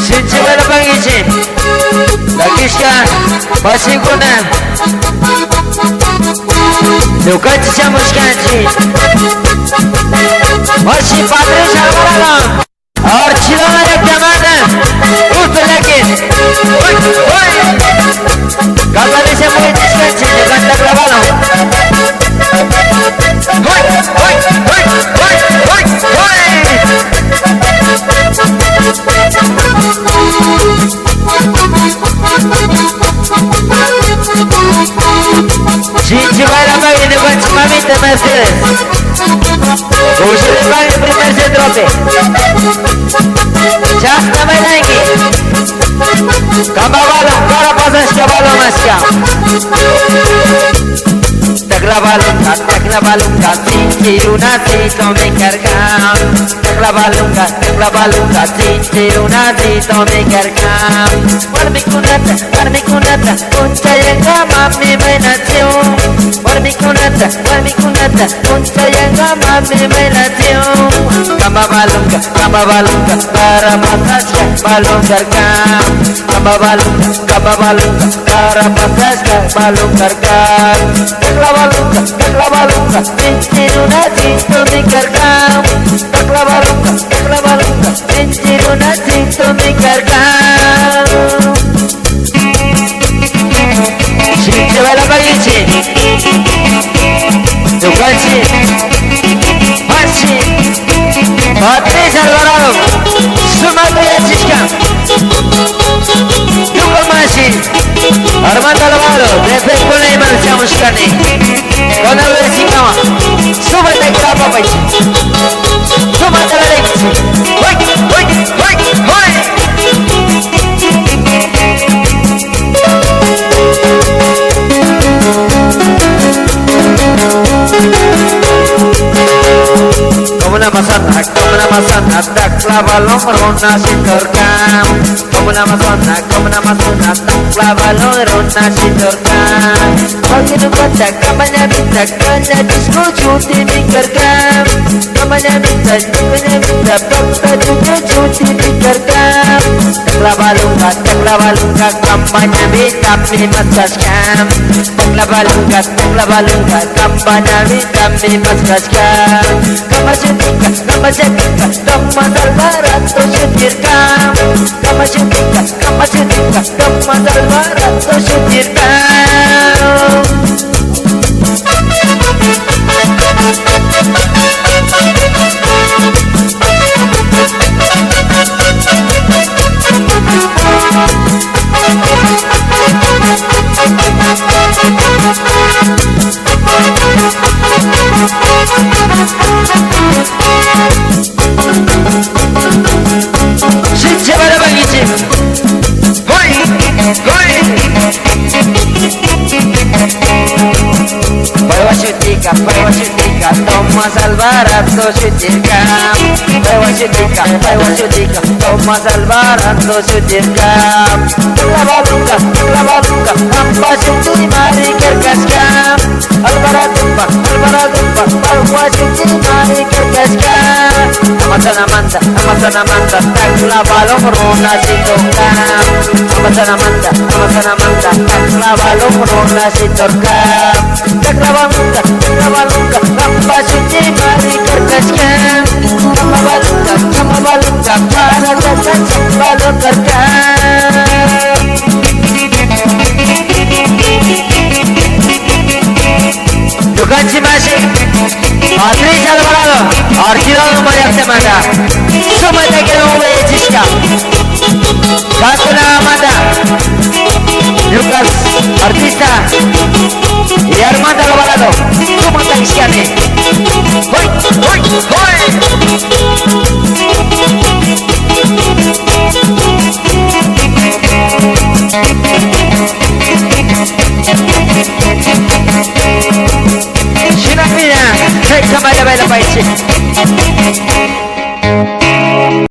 신체가 방이지 나기시간 마시고는 누가 지자 무시간지 마시 padre 샤바라랑 और चिल्लाना जब जमाना उस पे लेकिन गाने से मुझे जिसका चीज़ जगत तक लगा लो चीज़ वाला भाई ने बच मामी तमसे दूसरे भाई प्रीमियर से ड्रॉपे Just na bailangi Kambabalong para pasas kabalong asya Taglabalong ka Tintiro na tito may kargam Taglabalong ka Tintiro na tito may kargam Warmi kunata Uncayang ka mami may natyo Warmi kunata Uncayang ka mami may natyo Kambabalong ka Para pasas kabalong kargam Kambabalong ka Para pasas kabalong kargam Taglabalong ka Tintiro na tito may kargam Taglabalong ka Tintiro na tito may kargam Sinche bala bagici Tukalci Marci Patriz Alvarado Sumatria Chica Yuko Masi Armando Alvaro Desde con el marchamos cani Con el vecino Súbete grapa bachi Súbete la leche Hoy Como una manzana, taklabalong rona sitorkam. Como una manzana, taklabalong rona sitorkam. Pagi nubata, kamanya minta, kanya disco cuti mikirkam. Kamanya minta, bakta juga cuti mikirkam. Taklabalong ka, kamanya minta mimaskam. Taklabalong ka, kamanya minta mimaskam. Kama jetika, kama dalbarat to syutirkam. Kama jetika, kama dalbarat to syutirkam. Sinche bala bagici Hoi Prueba chutica Toma salvarato chutica Prueba chutica Toma salvarato chutica Clavaduca Amba chuti mari kerkaskam Alvaradupa Palwa chuti mari kerkaskam Amatana manta Taklabalong rona sitokam Amatana manta Taklabalong rona sitokam Taklabalong ka Amba chuti mari kerkaskam Kamabalong ka Para jasan balong kerkam Dukanci masih Patriz Alvarado Archidado Mariakte Mata Sumate que no me chica Katuna Amanda Lucas Artista Y Armando Alvarado Sumate Cristiane Hoy